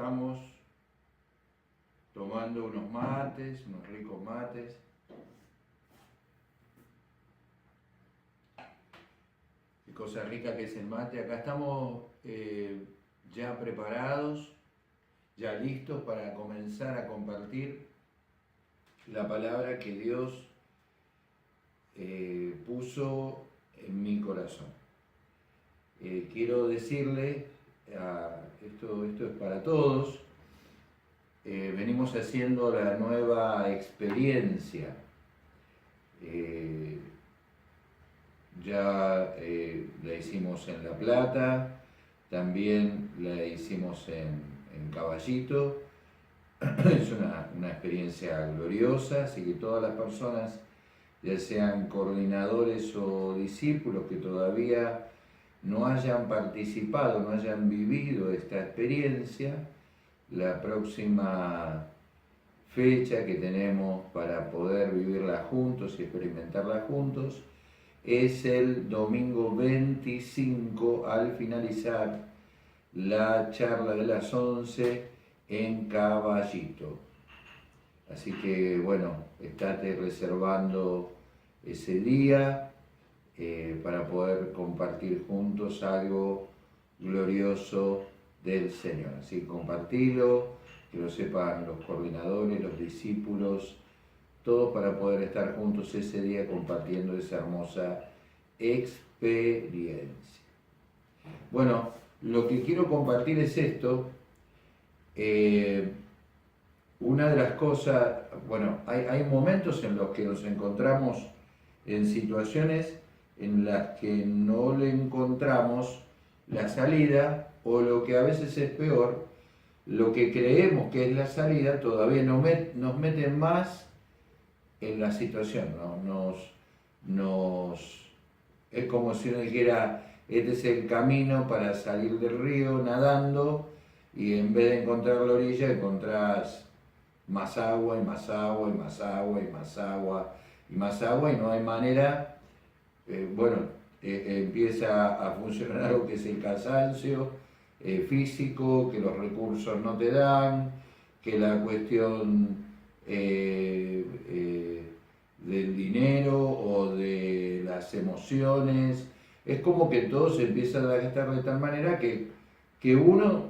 estamos tomando unos mates, unos ricos mates. Qué cosa rica que es el mate. Acá estamos ya preparados, ya listos para comenzar a compartir la palabra que Dios puso en mi corazón. Quiero decirle, esto es para todos, venimos haciendo la nueva experiencia. Ya la hicimos en La Plata, también la hicimos en Caballito. Es una experiencia gloriosa, así que todas las personas, ya sean coordinadores o discípulos que todavía no hayan participado, no hayan vivido esta experiencia, la próxima fecha que tenemos para poder vivirla juntos y experimentarla juntos es el domingo 25 al finalizar la charla de las 11 en Caballito. Así que bueno, estate reservando ese día para poder compartir juntos algo glorioso del Señor. Así que compartilo, que lo sepan los coordinadores, los discípulos, todos para poder estar juntos ese día compartiendo esa hermosa experiencia. Bueno, lo que quiero compartir es esto. Una de las cosas, bueno, hay momentos en los que nos encontramos en situaciones en las que no le encontramos la salida, o lo que a veces es peor, lo que creemos que es la salida todavía nos mete más en la situación, ¿no? Es como si uno dijera, este es el camino para salir del río nadando, y en vez de encontrar la orilla encontrás más agua y más agua y más agua y más agua y más agua, y no hay manera. Empieza a funcionar algo que es el cansancio físico, que los recursos no te dan, que la cuestión del dinero o de las emociones, es como que todo se empieza a gastar de tal manera que uno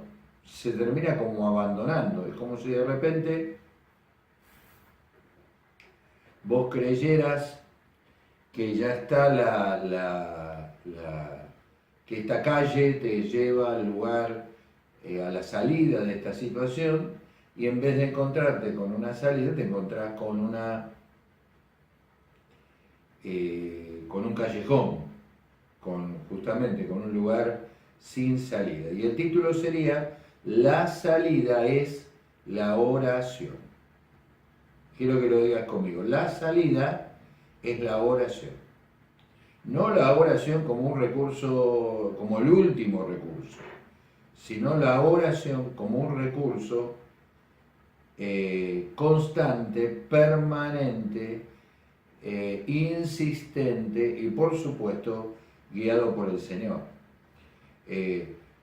se termina como abandonando. Es como si de repente vos creyeras que ya está que esta calle te lleva al lugar, a la salida de esta situación, y en vez de encontrarte con una salida, te encontrás con un callejón, justamente con un lugar sin salida. Y el título sería: la salida es la oración. Quiero que lo digas conmigo. La salida es la oración. No la oración como un recurso, como el último recurso, sino la oración como un recurso constante, permanente, insistente y por supuesto guiado por el Señor.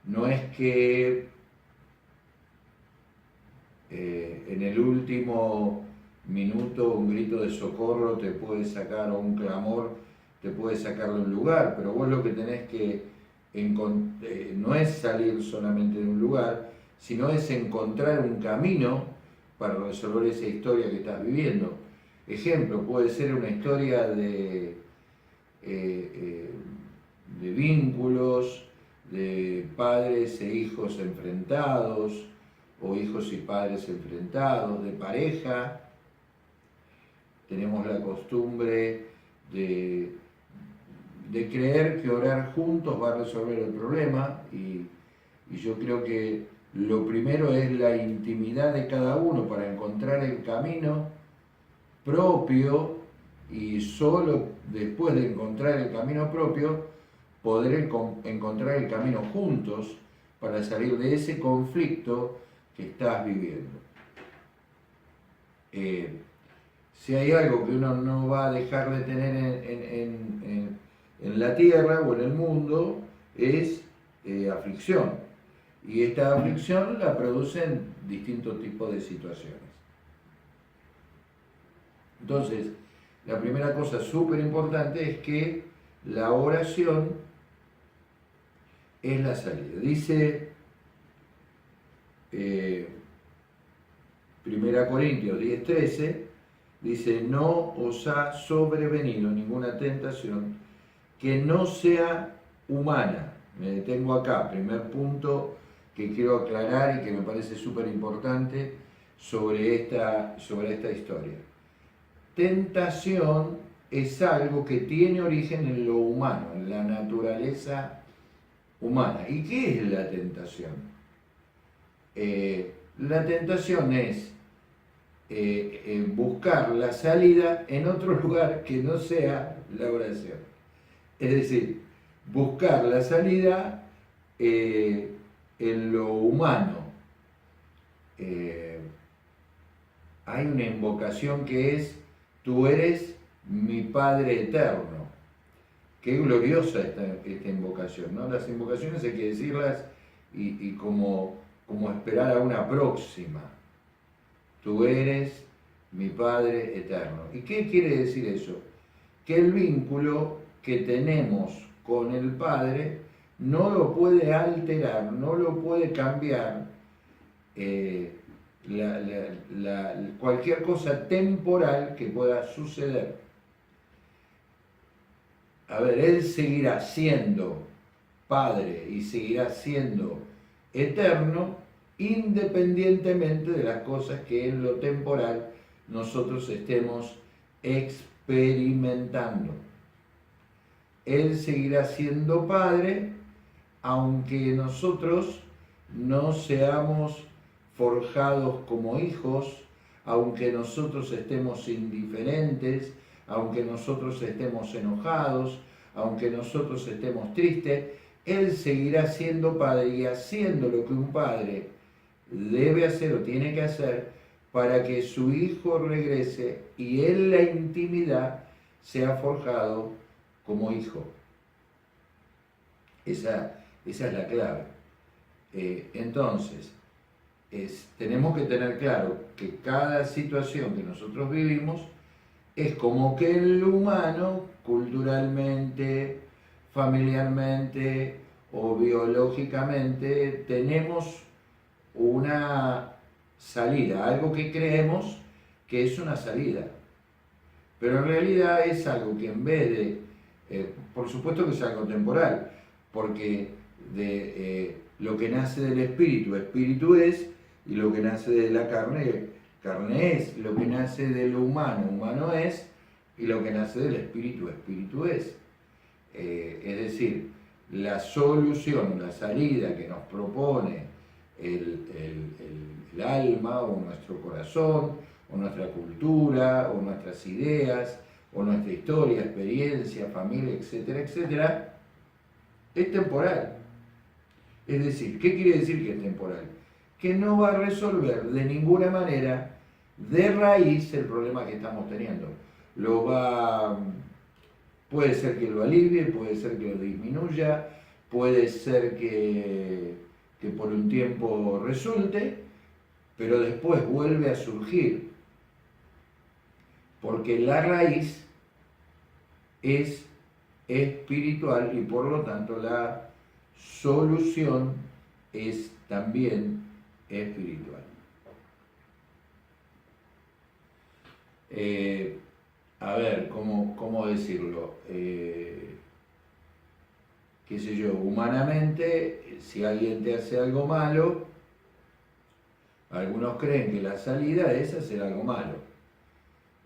No es que en el último minuto un grito de socorro te puede sacar, o un clamor te puede sacar de un lugar, pero vos lo que tenés que no es salir solamente de un lugar, sino es encontrar un camino para resolver esa historia que estás viviendo. Ejemplo, puede ser una historia de vínculos, de padres e hijos enfrentados, o hijos y padres enfrentados, de pareja. Tenemos la costumbre de creer que orar juntos va a resolver el problema, y yo creo que lo primero es la intimidad de cada uno para encontrar el camino propio, y solo después de encontrar el camino propio poder encontrar el camino juntos para salir de ese conflicto que estás viviendo. Si hay algo que uno no va a dejar de tener en la tierra o en el mundo, es aflicción. Y esta aflicción la producen distintos tipos de situaciones. Entonces, la primera cosa súper importante es que la oración es la salida. Dice 1 Corintios 10:13, dice, no os ha sobrevenido ninguna tentación que no sea humana. Me detengo acá, primer punto que quiero aclarar y que me parece súper importante sobre esta historia. Tentación es algo que tiene origen en lo humano, en la naturaleza humana. ¿Y qué es la tentación? La tentación es buscar la salida en otro lugar que no sea la oración. Es decir, buscar la salida en lo humano. Hay una invocación que es, tú eres mi Padre eterno. Qué gloriosa esta invocación, ¿no? Las invocaciones hay que decirlas y como esperar a una próxima. Tú eres mi Padre eterno. ¿Y qué quiere decir eso? Que el vínculo que tenemos con el Padre no lo puede alterar, no lo puede cambiar cualquier cosa temporal que pueda suceder. A ver, Él seguirá siendo Padre y seguirá siendo eterno independientemente de las cosas que en lo temporal nosotros estemos experimentando. Él seguirá siendo Padre aunque nosotros no seamos forjados como hijos, aunque nosotros estemos indiferentes, aunque nosotros estemos enojados, aunque nosotros estemos tristes, Él seguirá siendo Padre y haciendo lo que un padre debe hacer o tiene que hacer para que su hijo regrese y en la intimidad sea forjado como hijo. Esa es la clave. Entonces, tenemos que tener claro que cada situación que nosotros vivimos es como que el humano, culturalmente, familiarmente o biológicamente, tenemos una salida, algo que creemos que es una salida. Pero en realidad es algo que en vez de, por supuesto que es algo temporal, porque lo que nace del espíritu, espíritu es, y lo que nace de la carne, carne es, lo que nace de lo humano, humano es, y lo que nace del espíritu, espíritu es. Es decir, la solución, la salida que nos propone el alma o nuestro corazón, o nuestra cultura, o nuestras ideas, o nuestra historia, experiencia, familia, etcétera, etcétera, es temporal. Es decir, ¿qué quiere decir que es temporal? Que no va a resolver de ninguna manera de raíz el problema que estamos teniendo. Puede ser que lo alivie, puede ser que lo disminuya, puede ser que por un tiempo resulte, pero después vuelve a surgir, porque la raíz es espiritual y por lo tanto la solución es también espiritual. A ver, ¿cómo decirlo? Qué sé yo, humanamente, si alguien te hace algo malo, algunos creen que la salida es hacer algo malo.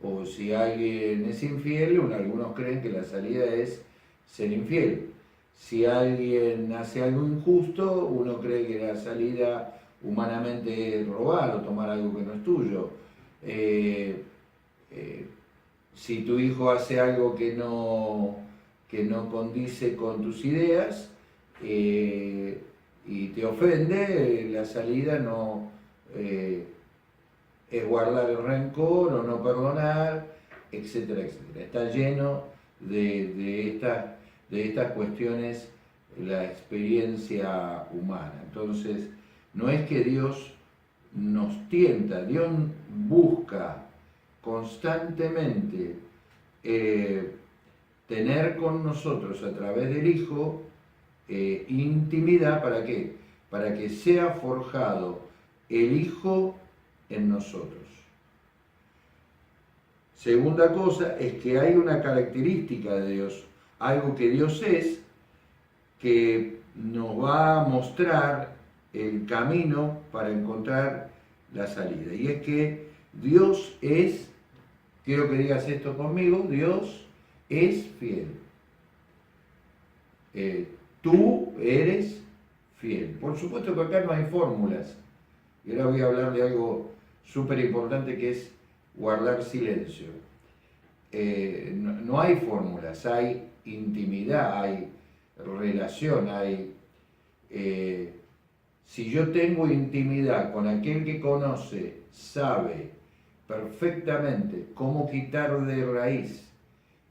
O si alguien es infiel, algunos creen que la salida es ser infiel. Si alguien hace algo injusto, uno cree que la salida humanamente es robar o tomar algo que no es tuyo. Si tu hijo hace algo que no condice con tus ideas y te ofende, la salida no es guardar el rencor o no perdonar, etcétera, etcétera. Está lleno de estas cuestiones la experiencia humana. Entonces, no es que Dios nos tienta, Dios busca constantemente tener con nosotros a través del Hijo intimidad. ¿Para qué? Para que sea forjado el Hijo en nosotros. Segunda cosa es que hay una característica de Dios, algo que Dios es, que nos va a mostrar el camino para encontrar la salida. Y es que Dios es, quiero que digas esto conmigo, Dios es fiel. Tú eres fiel. Por supuesto que acá no hay fórmulas. Y ahora voy a hablar de algo súper importante, que es guardar silencio. No hay fórmulas, hay intimidad, hay relación, hay... si yo tengo intimidad con aquel que conoce, sabe perfectamente cómo quitar de raíz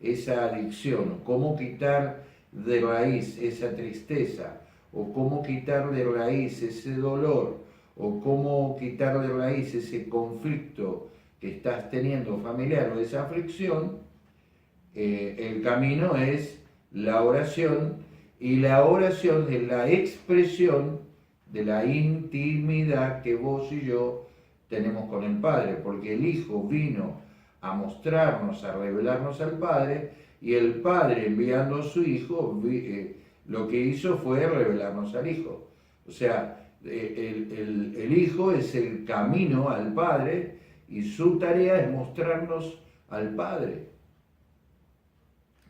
esa adicción, cómo quitar de raíz esa tristeza, o cómo quitar de raíz ese dolor, o cómo quitar de raíz ese conflicto que estás teniendo familiar o esa aflicción, el camino es la oración, y la oración es la expresión de la intimidad que vos y yo tenemos con el Padre, porque el Hijo vino a mostrarnos, a revelarnos al Padre, y el Padre, enviando a su Hijo, lo que hizo fue revelarnos al Hijo. O sea, el Hijo es el camino al Padre, y su tarea es mostrarnos al Padre.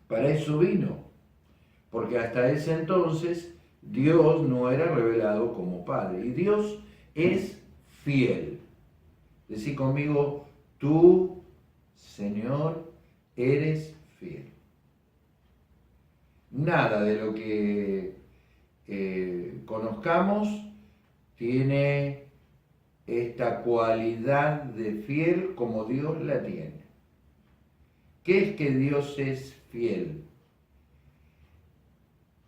Para eso vino, porque hasta ese entonces Dios no era revelado como Padre, y Dios es fiel. Decí conmigo, tú, Señor, eres fiel. Nada de lo que conozcamos tiene esta cualidad de fiel como Dios la tiene. ¿Qué es que Dios es fiel?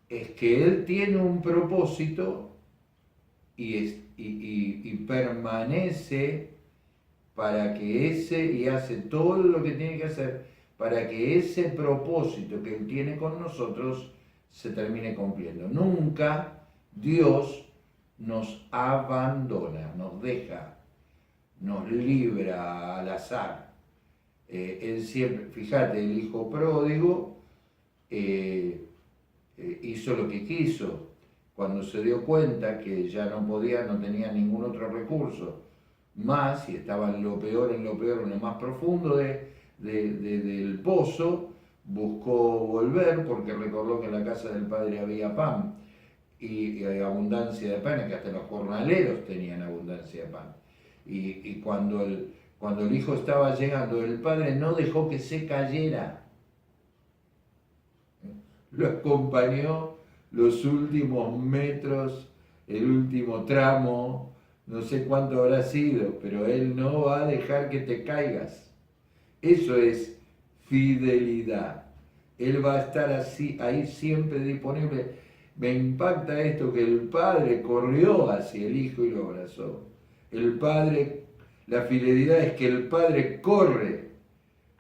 Es que Él tiene un propósito y permanece para que y hace todo lo que tiene que hacer para que ese propósito que Él tiene con nosotros se termine cumpliendo. Nunca Dios nos abandona, nos deja, nos libra al azar. Él siempre, fíjate, el hijo pródigo hizo lo que quiso. Cuando se dio cuenta que ya no podía, no tenía ningún otro recurso más, y estaba en lo peor, en lo más profundo del pozo, buscó volver porque recordó que en la casa del padre había pan y abundancia de pan, que hasta los jornaleros tenían abundancia de pan. Y cuando el hijo estaba llegando, el padre no dejó que se cayera. Lo acompañó los últimos metros, el último tramo, no sé cuánto habrá sido, pero Él no va a dejar que te caigas. Eso es fidelidad. Él va a estar así, ahí siempre disponible. Me impacta esto, que el Padre corrió hacia el Hijo y lo abrazó. El Padre, la fidelidad es que el Padre corre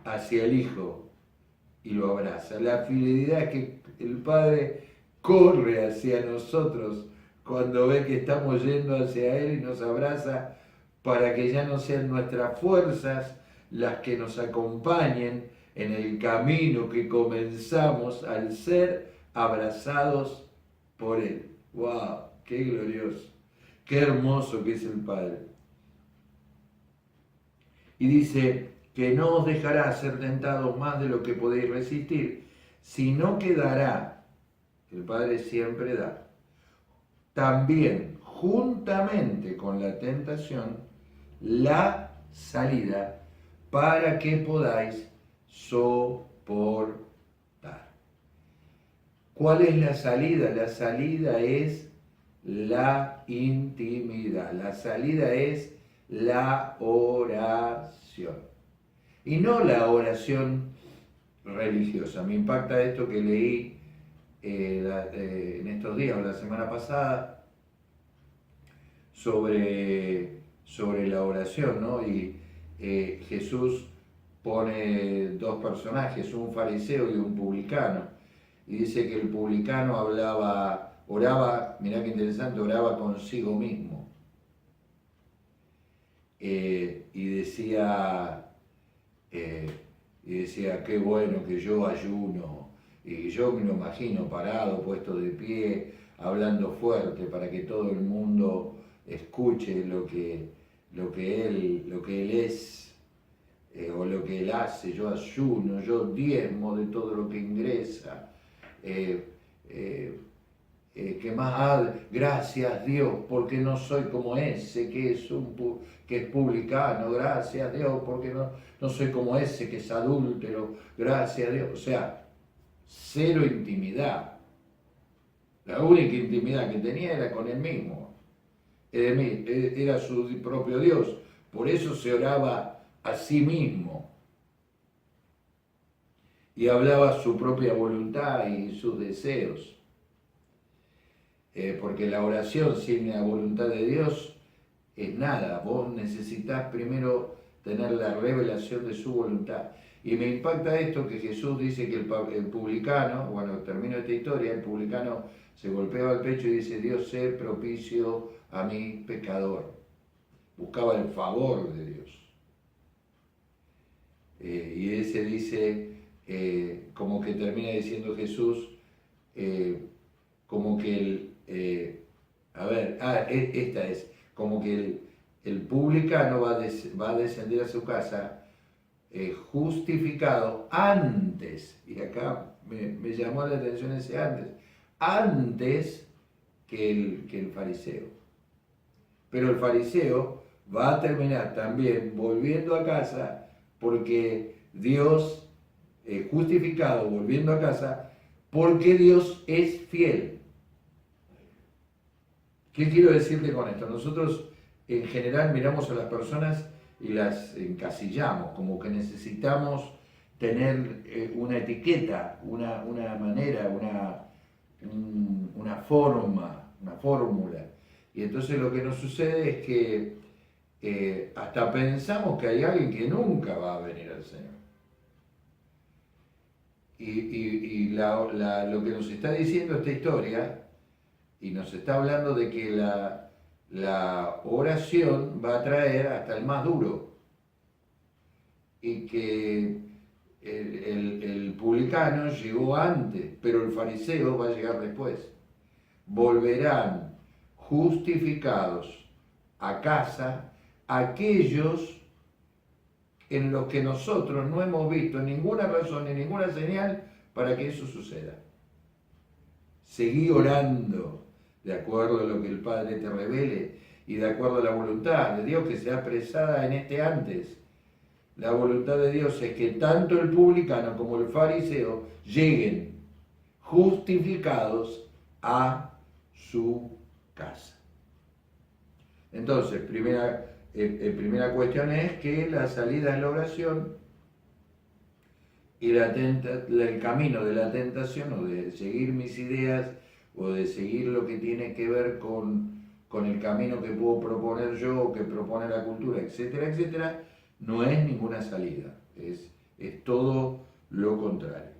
hacia el Hijo y lo abraza. La fidelidad es que el Padre corre hacia nosotros cuando ve que estamos yendo hacia Él y nos abraza, para que ya no sean nuestras fuerzas las que nos acompañen en el camino que comenzamos al ser abrazados por Él. ¡Wow! ¡Qué glorioso! ¡Qué hermoso que es el Padre! Y dice que no os dejará ser tentados más de lo que podéis resistir, sino que dará, el Padre siempre da, también juntamente con la tentación, la salida para que podáis soportar. ¿Cuál es la salida? La salida es la intimidad, la salida es la oración. Y no la oración religiosa. Me impacta esto que leí en estos días o la semana pasada sobre la oración, ¿no? Y Jesús pone dos personajes, un fariseo y un publicano, y dice que el publicano oraba, mirá qué interesante, oraba consigo mismo. Y decía, qué bueno que yo ayuno, y yo me lo imagino parado, puesto de pie, hablando fuerte para que todo el mundo escuche lo que él es, o lo que él hace. Yo ayuno, yo diezmo de todo lo que ingresa. ¿Qué más? Gracias Dios, porque no soy como ese que es publicano, gracias Dios, porque no soy como ese que es adúltero, gracias Dios. O sea, cero intimidad. La única intimidad que tenía era con él mismo. Era su propio Dios. Por eso se oraba a sí mismo. Y hablaba su propia voluntad y sus deseos. Porque la oración sin la voluntad de Dios es nada. Vos necesitas primero tener la revelación de su voluntad. Y me impacta esto que Jesús dice que el publicano, bueno, termino esta historia, el publicano se golpeaba el pecho y dice, Dios sé propicio a mi pecador. Buscaba el favor de Dios. Y ese dice, como que termina diciendo Jesús, como que esta es, como que el publicano va a descender a su casa justificado antes, y acá me llamó la atención ese antes que el fariseo. Pero el fariseo va a terminar también volviendo a casa, porque Dios, justificado, volviendo a casa, porque Dios es fiel. ¿Qué quiero decirte con esto? Nosotros en general miramos a las personas y las encasillamos, como que necesitamos tener una etiqueta, una manera, una forma, una fórmula. Y entonces lo que nos sucede es que hasta pensamos que hay alguien que nunca va a venir al Señor. Y lo que nos está diciendo esta historia, y nos está hablando de que la oración va a traer hasta el más duro, y que el publicano llegó antes, pero el fariseo va a llegar después. Volverán justificados a casa aquellos en los que nosotros no hemos visto ninguna razón ni ninguna señal para que eso suceda. Seguí orando de acuerdo a lo que el Padre te revele y de acuerdo a la voluntad de Dios que sea expresada en este antes. La voluntad de Dios es que tanto el publicano como el fariseo lleguen justificados a su casa. Entonces, primera cuestión es que la salida es la oración y el camino de la tentación o de seguir mis ideas o de seguir lo que tiene que ver con el camino que puedo proponer yo o que propone la cultura, etcétera, etcétera, no es ninguna salida, es todo lo contrario.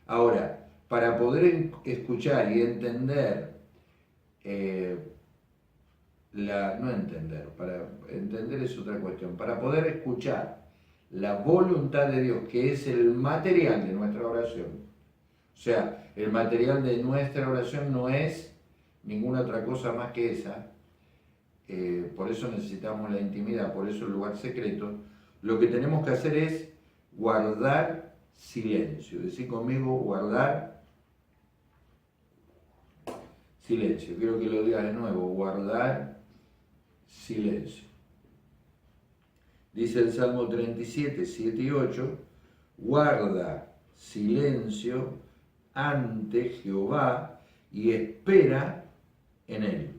Ahora, para poder escuchar y entender, para entender es otra cuestión, para poder escuchar la voluntad de Dios, que es el material de nuestra oración, o sea, el material de nuestra oración no es ninguna otra cosa más que esa, por eso necesitamos la intimidad, por eso el lugar secreto. Lo que tenemos que hacer es guardar silencio. Decí conmigo, guardar silencio. Quiero que lo digas de nuevo, guardar silencio. Dice el Salmo 37, 7 y 8, guarda silencio ante Jehová y espera en él.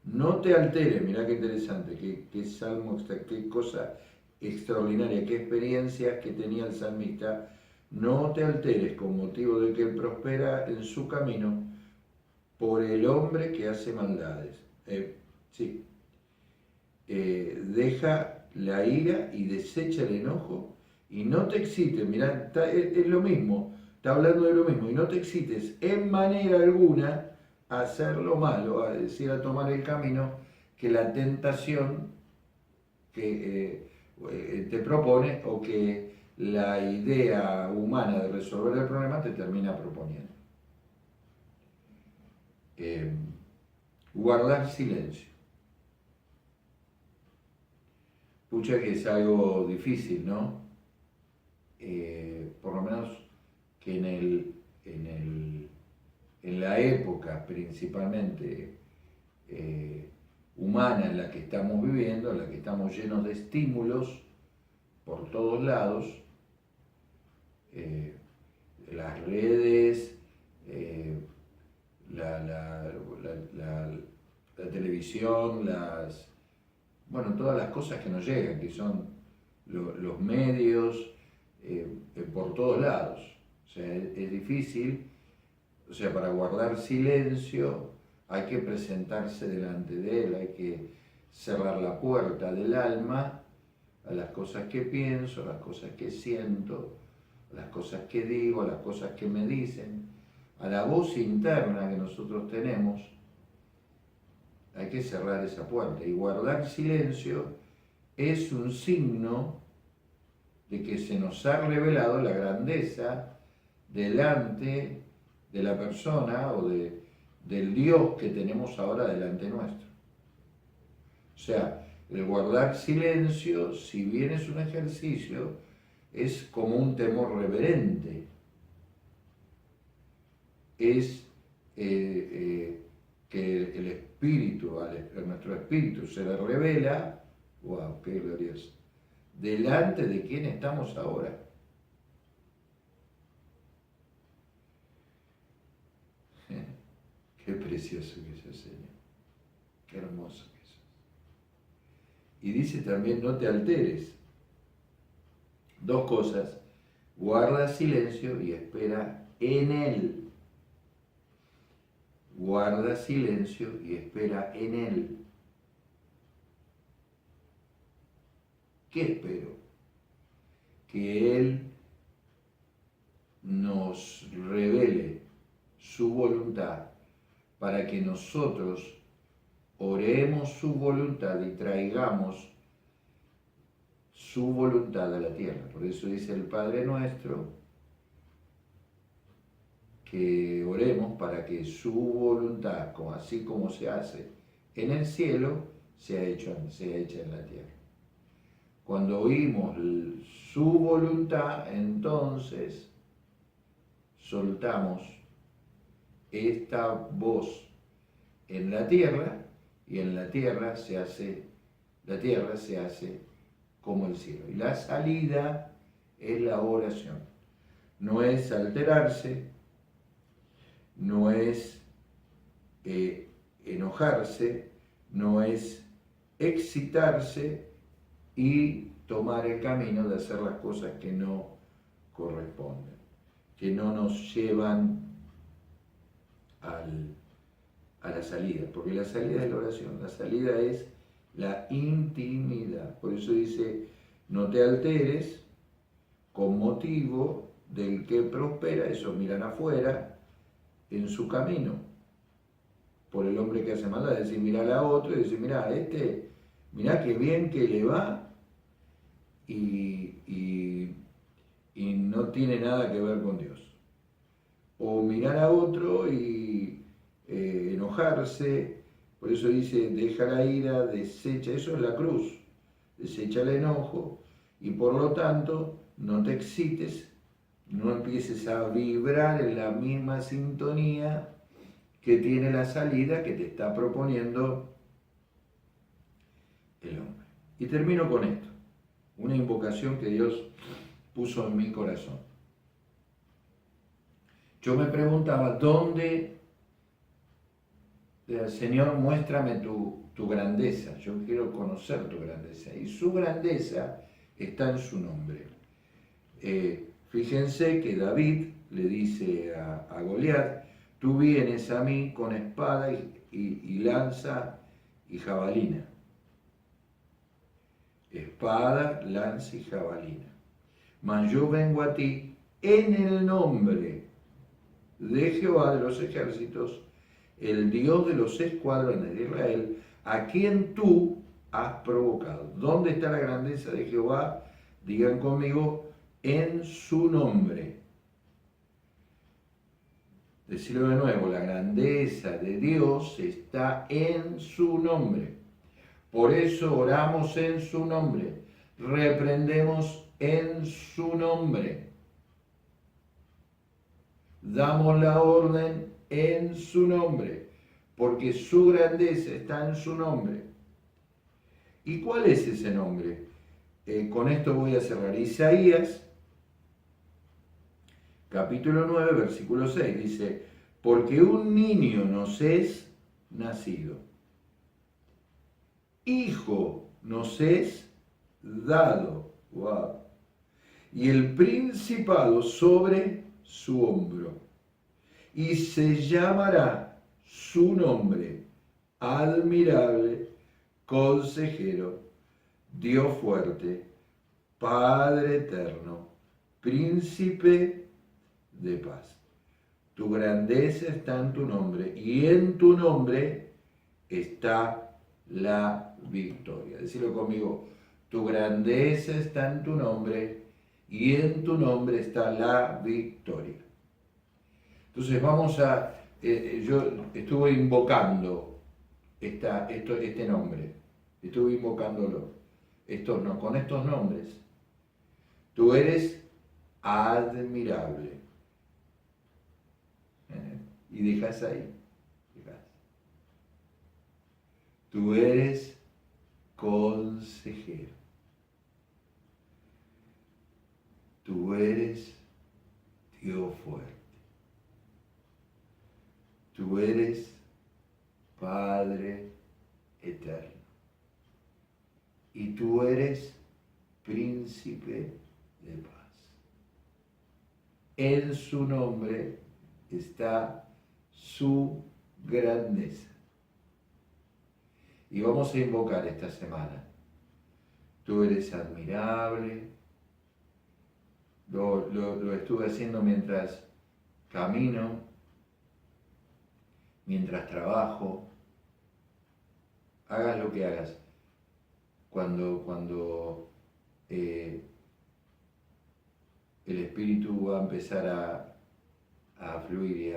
No te alteres, mirá qué interesante, qué salmo, qué cosa extraordinaria, qué experiencias que tenía el salmista no te alteres con motivo de que él prospera en su camino por el hombre que hace maldades. Sí. Deja la ira y desecha el enojo y no te excites, mirá, es lo mismo, está hablando de lo mismo, y no te excites en manera alguna a hacer lo malo, a decir, a tomar el camino que la tentación que te propone o que la idea humana de resolver el problema te termina proponiendo. Guardar silencio. Pucha que es algo difícil, ¿no? Por lo menos que en la época principalmente humana en la que estamos viviendo, en la que estamos llenos de estímulos por todos lados, las redes, la televisión, todas las cosas que nos llegan, que son los medios, por todos lados. O sea, es difícil, o sea, para guardar silencio hay que presentarse delante de él, hay que cerrar la puerta del alma a las cosas que pienso, a las cosas que siento, a las cosas que digo, a las cosas que me dicen, a la voz interna que nosotros tenemos. Hay que cerrar esa puerta, y guardar silencio es un signo de que se nos ha revelado la grandeza delante de la persona o del Dios que tenemos ahora delante nuestro. O sea, el guardar silencio, si bien es un ejercicio, es como un temor reverente. Es que el espíritu, nuestro espíritu se le revela, wow, qué glorioso, delante de quién estamos ahora. Qué precioso que es el Señor, qué hermoso que es. Y dice también, no te alteres. Dos cosas, guarda silencio y espera en Él. Guarda silencio y espera en Él. ¿Qué espero? Que Él nos revele su voluntad para que nosotros oremos su voluntad y traigamos su voluntad a la tierra. Por eso dice el Padre Nuestro, que oremos para que su voluntad, así como se hace en el cielo, sea hecha en la tierra. Cuando oímos su voluntad, entonces soltamos esta voz en la tierra, y en la tierra se hace como el cielo. Y la salida es la oración. No es alterarse, no es enojarse, no es excitarse y tomar el camino de hacer las cosas que no corresponden, que no nos llevan a la salida, porque la salida es la oración, la salida es la intimidad. Por eso dice, no te alteres con motivo del que prospera, eso miran afuera, en su camino, por el hombre que hace maldad. Es decir, mirar a otro y decir, mirá, mirá qué bien que le va y no tiene nada que ver con Dios. O mirar a otro y enojarse. Por eso dice, deja la ira, desecha, eso es la cruz, desecha el enojo, y por lo tanto no te excites, no empieces a vibrar en la misma sintonía que tiene la salida que te está proponiendo el hombre. Y termino con esto, una invocación que Dios puso en mi corazón. Yo me preguntaba, ¿dónde, Señor, muéstrame tu grandeza? Yo quiero conocer tu grandeza. Y su grandeza está en su nombre. Fíjense que David le dice a Goliat, tú vienes a mí con espada y lanza y jabalina. Espada, lanza y jabalina. Mas yo vengo a ti en el nombre de Jehová de los ejércitos, el Dios de los escuadrones de Israel, a quien tú has provocado. ¿Dónde está la grandeza de Jehová? Digan conmigo, en su nombre. Decirlo de nuevo, la grandeza de Dios está en su nombre. Por eso oramos en su nombre, reprendemos en su nombre, damos la orden en su nombre, porque su grandeza está en su nombre. ¿Y cuál es ese nombre? Con esto voy a cerrar. Isaías, capítulo 9, versículo 6, dice, porque un niño nos es nacido, hijo nos es dado, wow, y el principado sobre su hombro, y se llamará su nombre admirable, consejero, Dios fuerte, Padre eterno, príncipe de paz. Tu grandeza está en tu nombre y en tu nombre está la victoria. Decirlo conmigo, tu grandeza está en tu nombre y en tu nombre está la victoria. Entonces vamos a, yo estuve invocando este nombre, estuve invocándolo, con estos nombres. Tú eres admirable. Y dejas ahí. Tú eres consejero. Tú eres Dios fuerte. Tú eres Padre eterno. Y tú eres príncipe de paz. En su nombre está su grandeza. Y vamos a invocar esta semana. Tú eres admirable. Lo estuve haciendo mientras camino, mientras trabajo. Hagas lo que hagas. Cuando el Espíritu va a empezar a fluir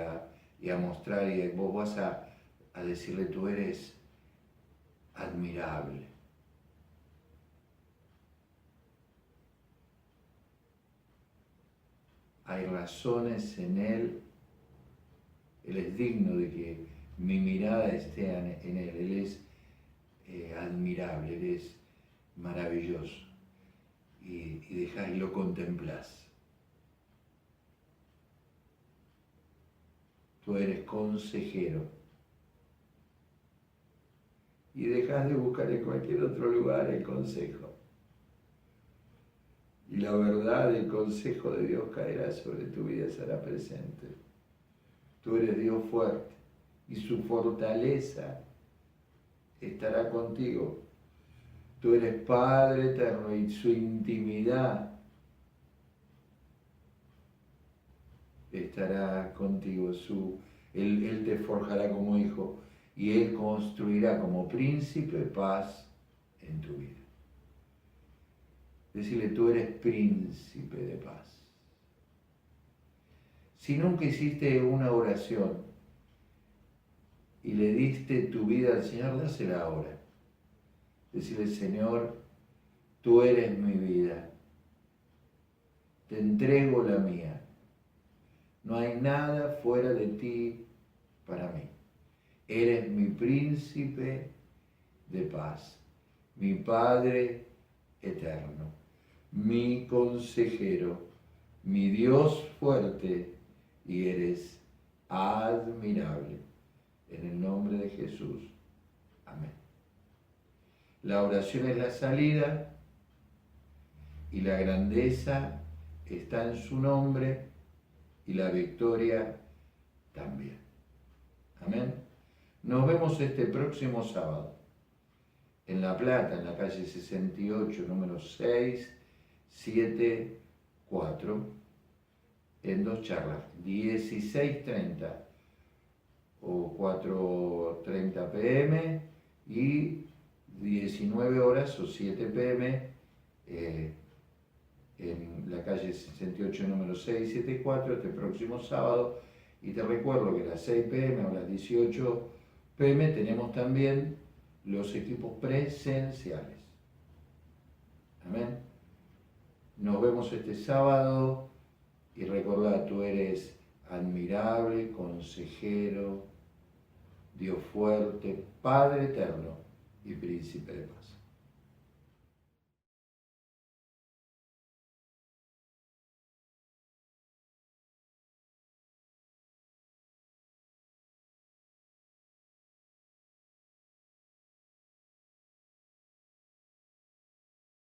y a mostrar, y vos vas a decirle, tú eres admirable. Hay razones en Él. Él es digno de que mi mirada esté en Él. Él es admirable, Él es maravilloso. Y dejás y lo contemplás. Tú eres consejero. Y dejas de buscar en cualquier otro lugar el consejo. Y la verdad del consejo de Dios caerá sobre tu vida, será presente. Tú eres Dios fuerte y su fortaleza estará contigo. Tú eres Padre eterno y su intimidad estará contigo. Él te forjará como hijo y Él construirá como príncipe paz en tu vida. Decirle, tú eres príncipe de paz. Si nunca hiciste una oración y le diste tu vida al Señor, dásela ahora. Decirle, Señor, tú eres mi vida. Te entrego la mía. No hay nada fuera de ti para mí. Eres mi príncipe de paz, mi Padre eterno, mi consejero, mi Dios fuerte, y eres admirable. En el nombre de Jesús. Amén. La oración es la salida y la grandeza está en su nombre y la victoria también. Amén. Nos vemos este próximo sábado en La Plata, en la calle 68, número 674, en dos charlas, 16:30 o 4:30 pm y 19 horas o 7 pm en la calle 68, número 674, este próximo sábado. Y te recuerdo que a las 6 pm o a las 18 pm tenemos también los equipos presenciales. Amén. Nos vemos este sábado y recordá, tú eres admirable, consejero, Dios fuerte, Padre eterno y príncipe de paz.